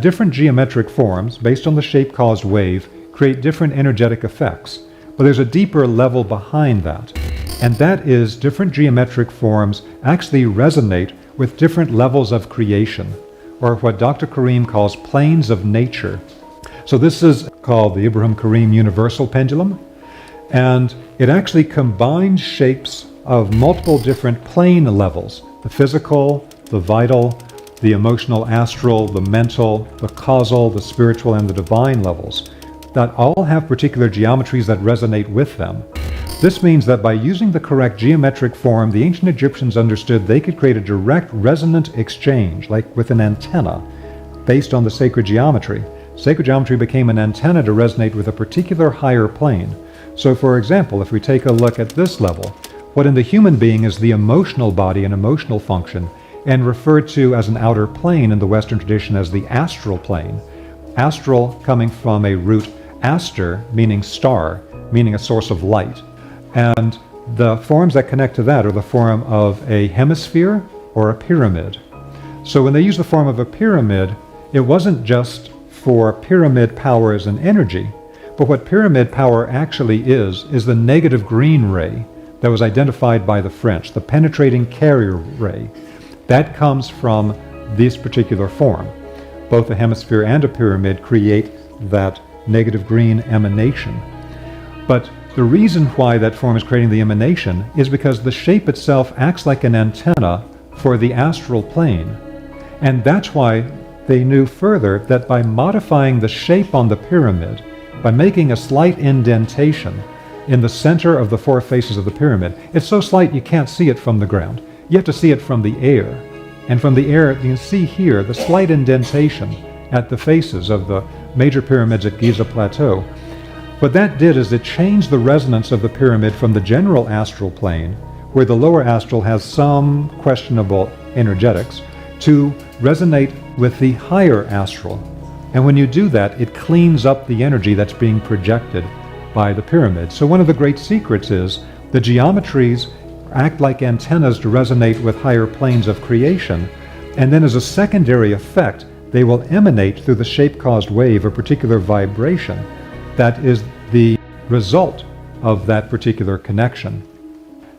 Different geometric forms, based on the shape-caused wave, create different energetic effects. But there's a deeper level behind that, and that is different geometric forms actually resonate with different levels of creation, or what Dr. Karim calls planes of nature. So this is called the Ibrahim Karim Universal Pendulum, and it actually combines shapes of multiple different plane levels: the physical, the vital, the emotional astral, the mental, the causal, the spiritual, and the divine levels that all have particular geometries that resonate with them. This means that by using the correct geometric form, the ancient Egyptians understood they could create a direct resonant exchange, like with an antenna, based on the sacred geometry. Sacred geometry became an antenna to resonate with a particular higher plane. So for example, if we take a look at this level, what in the human being is the emotional body and emotional function, and referred to as an outer plane in the Western tradition as the astral plane. Astral coming from a root aster, meaning star, meaning a source of light. And the forms that connect to that are the form of a hemisphere or a pyramid. So when they use the form of a pyramid, it wasn't just for pyramid power as an energy, but what pyramid power actually is the negative green ray that was identified by the French, the penetrating carrier ray. That comes from this particular form. Both a hemisphere and a pyramid create that negative green emanation. But the reason why that form is creating the emanation is because the shape itself acts like an antenna for the astral plane. And that's why they knew further that by modifying the shape on the pyramid, by making a slight indentation in the center of the four faces of the pyramid, it's so slight you can't see it from the ground. You have to see it from the air. And from the air, you can see here the slight indentation at the faces of the major pyramids at Giza Plateau. What that did is it changed the resonance of the pyramid from the general astral plane, where the lower astral has some questionable energetics, to resonate with the higher astral. And when you do that, it cleans up the energy that's being projected by the pyramid. So one of the great secrets is the geometries act like antennas to resonate with higher planes of creation, and then as a secondary effect, they will emanate through the shape-caused wave a particular vibration that is the result of that particular connection.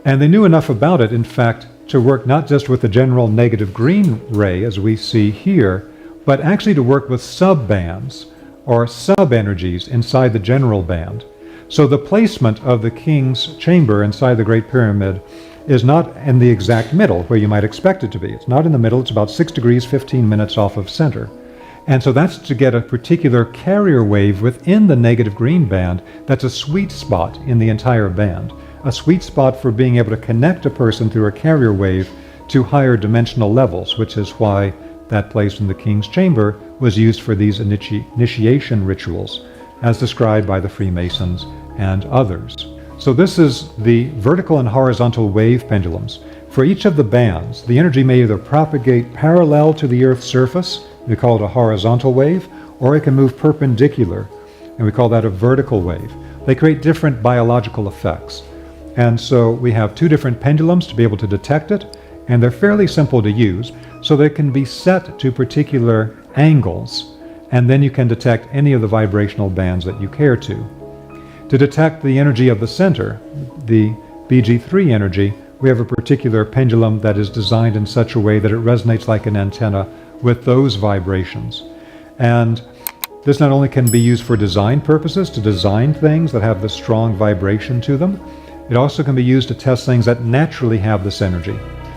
And they knew enough about it, in fact, to work not just with the general negative green ray, as we see here, but actually to work with sub-bands or sub-energies inside the general band. So the placement of the king's chamber inside the Great Pyramid is not in the exact middle where you might expect it to be. It's not in the middle, it's about 6 degrees 15 minutes off of center. And so that's to get a particular carrier wave within the negative green band that's a sweet spot in the entire band. A sweet spot for being able to connect a person through a carrier wave to higher dimensional levels, which is why that place in the king's chamber was used for these initiation rituals, as described by the Freemasons and others. So this is the vertical and horizontal wave pendulums. For each of the bands, the energy may either propagate parallel to the Earth's surface, we call it a horizontal wave, or it can move perpendicular, and we call that a vertical wave. They create different biological effects. And so we have two different pendulums to be able to detect it, and they're fairly simple to use, so they can be set to particular angles, and then you can detect any of the vibrational bands that you care to. To detect the energy of the center, the BG3 energy, we have a particular pendulum that is designed in such a way that it resonates like an antenna with those vibrations. And this not only can be used for design purposes, to design things that have the strong vibration to them, it also can be used to test things that naturally have this energy.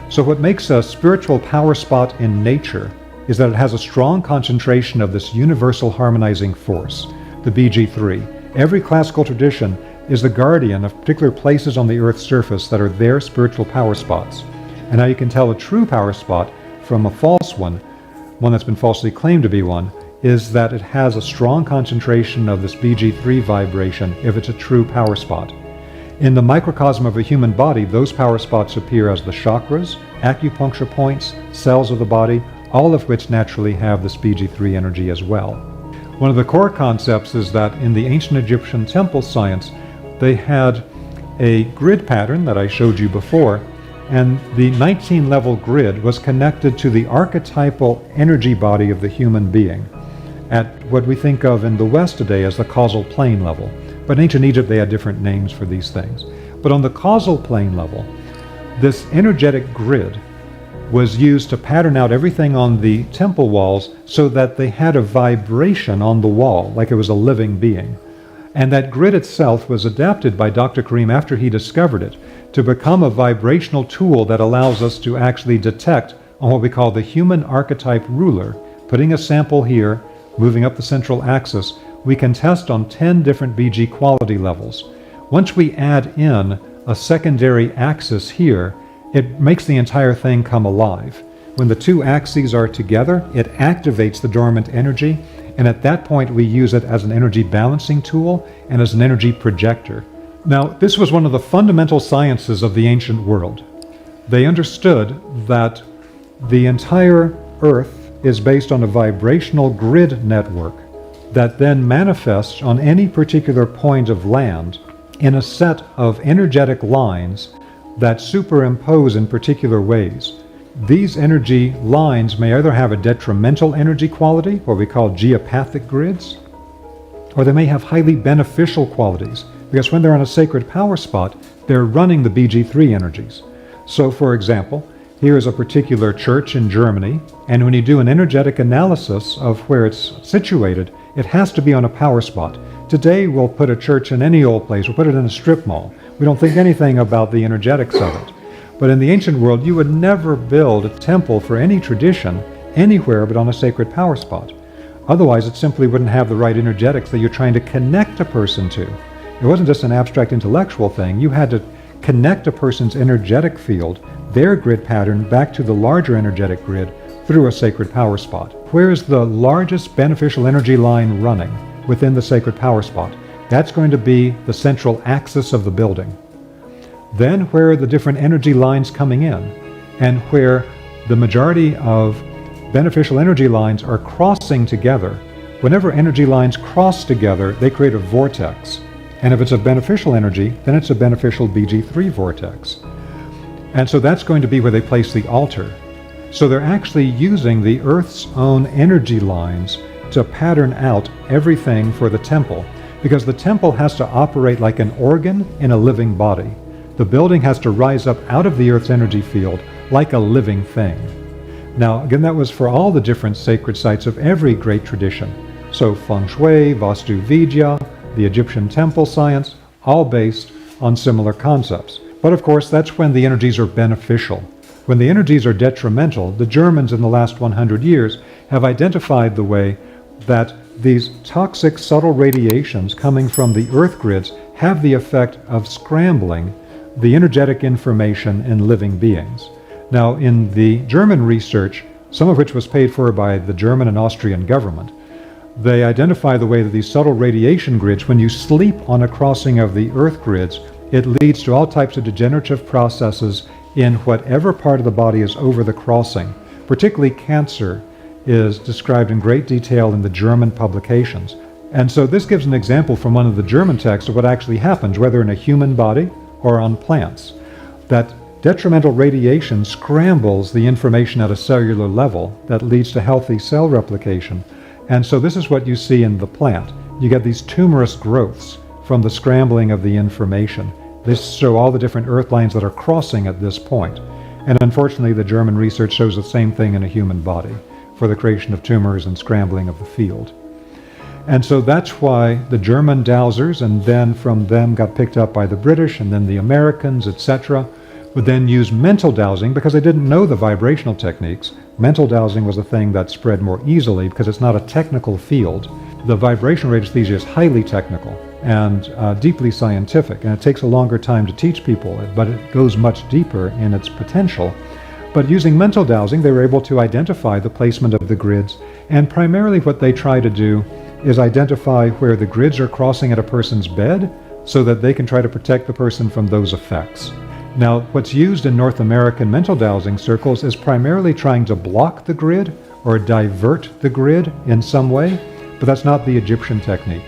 So what makes a spiritual power spot in nature is that it has a strong concentration of this universal harmonizing force, the BG3. Every classical tradition is the guardian of particular places on the Earth's surface that are their spiritual power spots. And how you can tell a true power spot from a false one that's been falsely claimed to be one, is that it has a strong concentration of this BG3 vibration if it's a true power spot. In the microcosm of a human body, those power spots appear as the chakras, acupuncture points, cells of the body, all of which naturally have this BG3 energy as well. One of the core concepts is that in the ancient Egyptian temple science, they had a grid pattern that I showed you before, and the 19-level grid was connected to the archetypal energy body of the human being. at what we think of in the West today as the causal plane level. But in ancient Egypt, they had different names for these things. But on the causal plane level, this energetic grid was used to pattern out everything on the temple walls so that they had a vibration on the wall, like it was a living being. And that grid itself was adapted by Dr. Karim after he discovered it to become a vibrational tool that allows us to actually detect on what we call the human archetype ruler. Putting a sample here, moving up the central axis, we can test on 10 different BG quality levels. Once we add in a secondary axis here, it makes the entire thing come alive. When the two axes are together, it activates the dormant energy, and at that point we use it as an energy balancing tool and as an energy projector. Now, this was one of the fundamental sciences of the ancient world. They understood that the entire Earth is based on a vibrational grid network that then manifests on any particular point of land in a set of energetic lines that superimpose in particular ways. These energy lines may either have a detrimental energy quality, what we call geopathic grids, or they may have highly beneficial qualities, because when they're on a sacred power spot, they're running the BG3 energies. So, for example, here is a particular church in Germany, and when you do an energetic analysis of where it's situated, it has to be on a power spot. Today, we'll put a church in any old place. We'll put it in a strip mall. We don't think anything about the energetics of it. But in the ancient world, you would never build a temple for any tradition anywhere but on a sacred power spot. Otherwise, it simply wouldn't have the right energetics that you're trying to connect a person to. It wasn't just an abstract intellectual thing. You had to connect a person's energetic field, their grid pattern, back to the larger energetic grid through a sacred power spot. Where is the largest beneficial energy line running within the sacred power spot? That's going to be the central axis of the building. Then where are the different energy lines coming in, and where the majority of beneficial energy lines are crossing together. Whenever energy lines cross together, they create a vortex. And if it's a beneficial energy, then it's a beneficial BG3 vortex. And so that's going to be where they place the altar. So they're actually using the Earth's own energy lines to pattern out everything for the temple, because the temple has to operate like an organ in a living body. The building has to rise up out of the Earth's energy field like a living thing. Now, again, that was for all the different sacred sites of every great tradition. So Feng Shui, Vastu Vidya, the Egyptian temple science, all based on similar concepts. But of course, that's when the energies are beneficial. When the energies are detrimental, the Germans in the last 100 years have identified the way that these toxic subtle radiations coming from the earth grids have the effect of scrambling the energetic information in living beings. Now, in the German research, some of which was paid for by the German and Austrian government, they identify the way that these subtle radiation grids, when you sleep on a crossing of the earth grids, it leads to all types of degenerative processes in whatever part of the body is over the crossing. Particularly cancer is described in great detail in the German publications. And so this gives an example from one of the German texts of what actually happens, whether in a human body or on plants. That detrimental radiation scrambles the information at a cellular level that leads to healthy cell replication. And so this is what you see in the plant. You get these tumorous growths from the scrambling of the information. This show all the different earth lines that are crossing at this point. And unfortunately, the German research shows the same thing in a human body for the creation of tumors and scrambling of the field. And so that's why the German dowsers, and then from them got picked up by the British and then the Americans, etc., would then use mental dowsing because they didn't know the vibrational techniques. Mental dowsing was a thing that spread more easily because it's not a technical field. The vibrational radiesthesia is highly technical and deeply scientific, and it takes a longer time to teach people, but it goes much deeper in its potential. But using mental dowsing, they were able to identify the placement of the grids, and primarily what they try to do is identify where the grids are crossing at a person's bed so that they can try to protect the person from those effects. Now, what's used in North American mental dowsing circles is primarily trying to block the grid or divert the grid in some way, but that's not the Egyptian technique.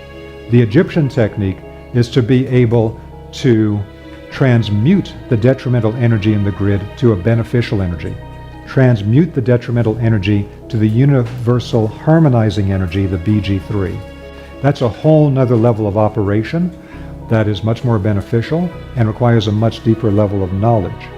The Egyptian technique is to be able to transmute the detrimental energy in the grid to a beneficial energy. transmute the detrimental energy to the universal harmonizing energy, the BG3. That's a whole nother level of operation that is much more beneficial and requires a much deeper level of knowledge.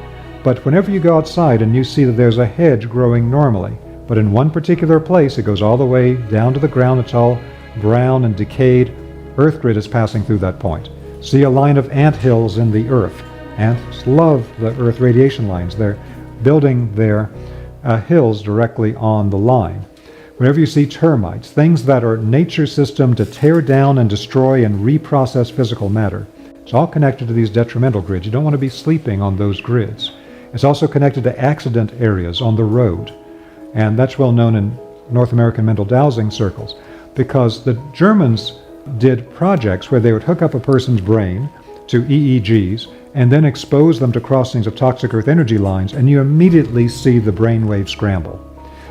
But whenever you go outside and you see that there's a hedge growing normally, but in one particular place it goes all the way down to the ground, it's all brown and decayed, earth grid is passing through that point. See a line of ant hills in the earth. Ants love the earth radiation lines. They're building their hills directly on the line. Whenever you see termites, things that are nature's system to tear down and destroy and reprocess physical matter, it's all connected to these detrimental grids. You don't want to be sleeping on those grids. It's also connected to accident areas on the road. And that's well known in North American mental dowsing circles, because the Germans did projects where they would hook up a person's brain to EEGs and then expose them to crossings of toxic earth energy lines, and you immediately see the brainwave scramble.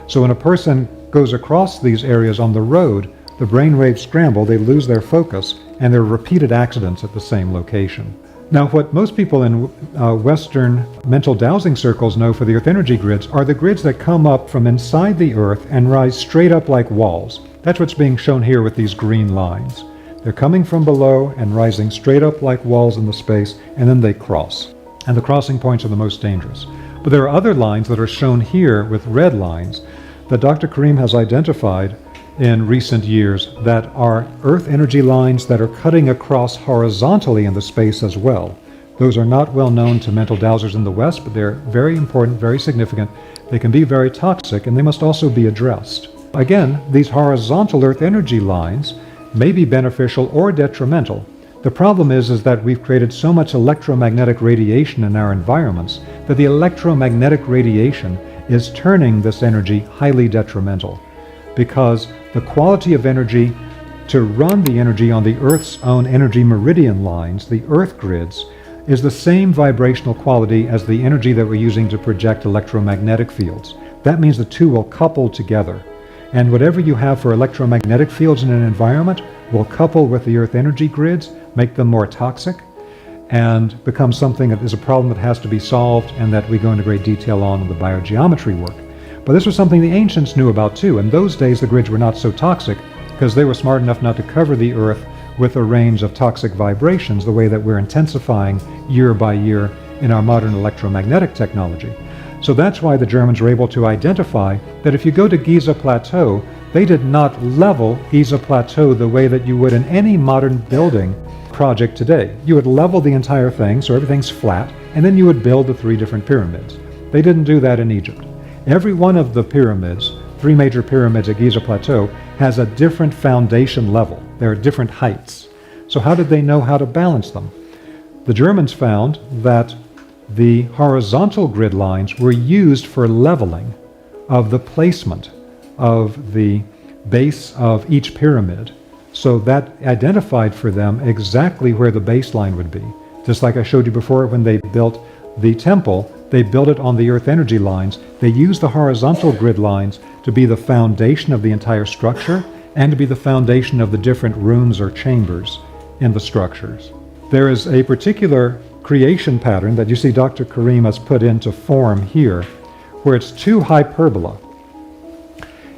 So when a person goes across these areas on the road, the brainwaves scramble, they lose their focus, and there are repeated accidents at the same location. Now, what most people in Western mental dowsing circles know for the earth energy grids are the grids that come up from inside the earth and rise straight up like walls. That's what's being shown here with these green lines. They're coming from below and rising straight up like walls in the space, and then they cross. And the crossing points are the most dangerous. But there are other lines that are shown here with red lines that Dr. Karim has identified in recent years that are earth energy lines that are cutting across horizontally in the space as well. Those are not well known to mental dowsers in the West, but they're very important, very significant. They can be very toxic, and they must also be addressed. Again, these horizontal earth energy lines may be beneficial or detrimental. The problem is that we've created so much electromagnetic radiation in our environments that the electromagnetic radiation is turning this energy highly detrimental, because the quality of energy to run the energy on the Earth's own energy meridian lines, the earth grids, is the same vibrational quality as the energy that we're using to project electromagnetic fields. That means the two will couple together. And whatever you have for electromagnetic fields in an environment will couple with the earth energy grids, make them more toxic, and become something that is a problem that has to be solved, and that we go into great detail on in the biogeometry work. But this was something the ancients knew about too. In those days, the grids were not so toxic because they were smart enough not to cover the earth with a range of toxic vibrations the way that we're intensifying year by year in our modern electromagnetic technology. So that's why the Germans were able to identify that if you go to Giza Plateau, they did not level Giza Plateau the way that you would in any modern building project today. You would level the entire thing so everything's flat, and then you would build the 3 different pyramids. They didn't do that in Egypt. Every one of the pyramids, 3 major pyramids at Giza Plateau, has a different foundation level. There are different heights. So how did they know how to balance them? The Germans found that the horizontal grid lines were used for leveling of the placement of the base of each pyramid. So that identified for them exactly where the baseline would be. Just like I showed you before, when they built the temple, they built it on the earth energy lines. They used the horizontal grid lines to be the foundation of the entire structure and to be the foundation of the different rooms or chambers in the structures. There is a particular creation pattern that you see Dr. Karim has put into form here, where it's 2 hyperbola.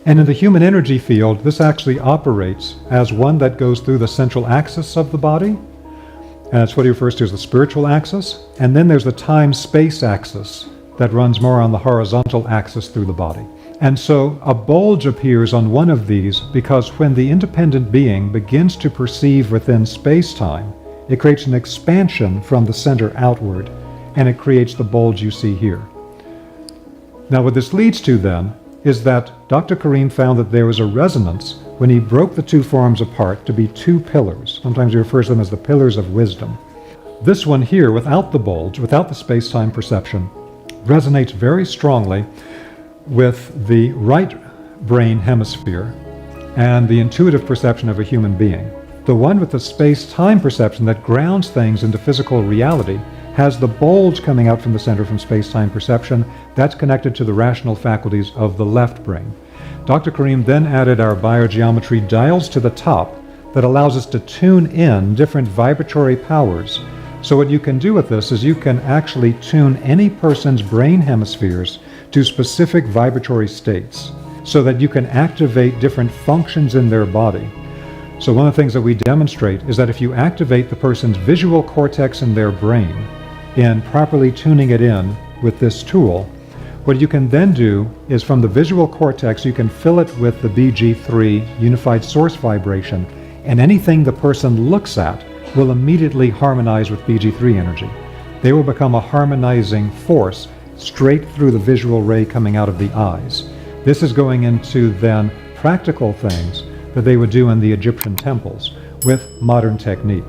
And in the human energy field, this actually operates as one that goes through the central axis of the body, and that's what he refers to as the spiritual axis. And then there's the time-space axis that runs more on the horizontal axis through the body. And so a bulge appears on one of these because when the independent being begins to perceive within space-time, it creates an expansion from the center outward, and it creates the bulge you see here. Now what this leads to then is that Dr. Karim found that there was a resonance when he broke the 2 forms apart to be 2 pillars. Sometimes he refers to them as the pillars of wisdom. This one here, without the bulge, without the space-time perception, resonates very strongly with the right brain hemisphere and the intuitive perception of a human being. The one with the space-time perception that grounds things into physical reality has the bulge coming out from the center from space-time perception. That's connected to the rational faculties of the left brain. Dr. Karim then added our biogeometry dials to the top that allows us to tune in different vibratory powers. So what you can do with this is you can actually tune any person's brain hemispheres to specific vibratory states so that you can activate different functions in their body. So one of the things that we demonstrate is that if you activate the person's visual cortex in their brain in properly tuning it in with this tool, what you can then do is from the visual cortex, you can fill it with the BG3 unified source vibration, and anything the person looks at will immediately harmonize with BG3 energy. They will become a harmonizing force straight through the visual ray coming out of the eyes. This is going into then practical things that they would do in the Egyptian temples with modern technique.